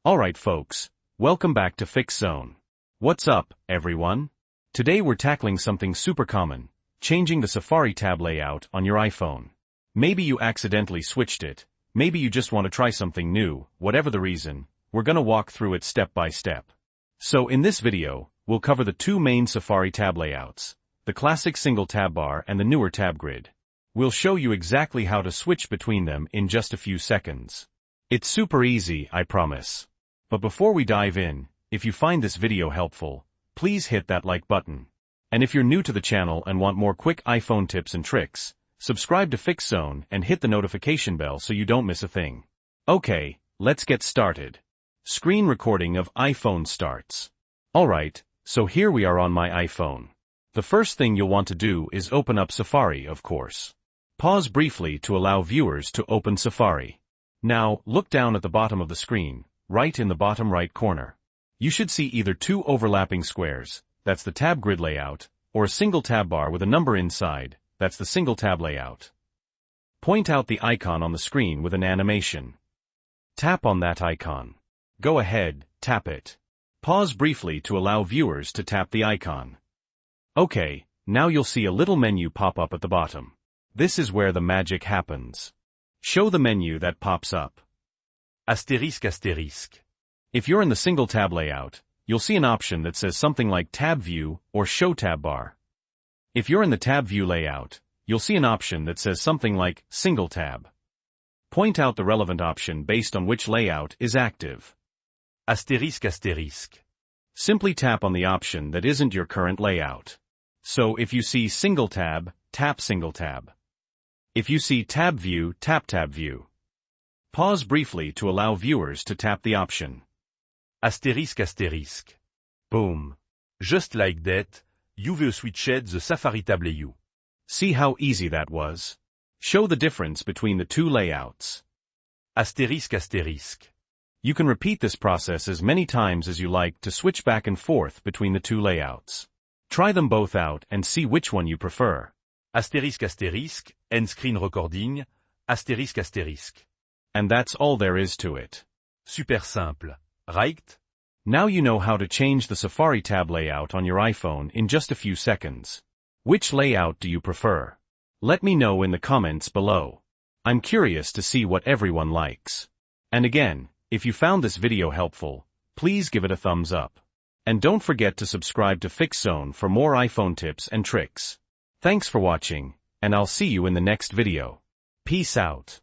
Alright folks, welcome back to Fix Zone. What's up, everyone? Today we're tackling something super common, changing the Safari tab layout on your iPhone. Maybe you accidentally switched it, maybe you just want to try something new, whatever the reason, we're gonna walk through it step by step. So in this video, we'll cover the two main Safari tab layouts, the classic single tab bar and the newer tab grid. We'll show you exactly how to switch between them in just a few seconds. It's super easy, I promise. But before we dive in, if you find this video helpful, please hit that like button. And if you're new to the channel and want more quick iPhone tips and tricks, subscribe to Fix Zone and hit the notification bell so you don't miss a thing. Okay, let's get started. Screen recording of iPhone starts. Alright, so here we are on my iPhone. The first thing you'll want to do is open up Safari, of course. Pause briefly to allow viewers to open Safari. Now, look down at the bottom of the screen, right in the bottom right corner. You should see either two overlapping squares, that's the tab grid layout, or a single tab bar with a number inside, that's the single tab layout. Point out the icon on the screen with an animation. Tap on that icon. Go ahead, tap it. Pause briefly to allow viewers to tap the icon. Okay, now you'll see a little menu pop up at the bottom. This is where the magic happens. Show the menu that pops up. Asterisk asterisk. If you're in the single tab layout, you'll see an option that says something like Tab View or Show Tab Bar. If you're in the Tab View layout, you'll see an option that says something like Single Tab. Point out the relevant option based on which layout is active. Asterisk asterisk. Simply tap on the option that isn't your current layout. So if you see Single Tab, tap Single Tab. If you see Tab View, tap Tab View. Pause briefly to allow viewers to tap the option. Asterisk asterisk. Boom. Just like that, you've switched the Safari tab layout. See how easy that was? Show the difference between the two layouts. Asterisk asterisk. You can repeat this process as many times as you like to switch back and forth between the two layouts. Try them both out and see which one you prefer. Asterisk asterisk, end screen recording, asterisk asterisk. And that's all there is to it. Super simple, right? Now you know how to change the Safari tab layout on your iPhone in just a few seconds. Which layout do you prefer? Let me know in the comments below. I'm curious to see what everyone likes. And again, if you found this video helpful, please give it a thumbs up. And don't forget to subscribe to Fix Zone for more iPhone tips and tricks. Thanks for watching, and I'll see you in the next video. Peace out.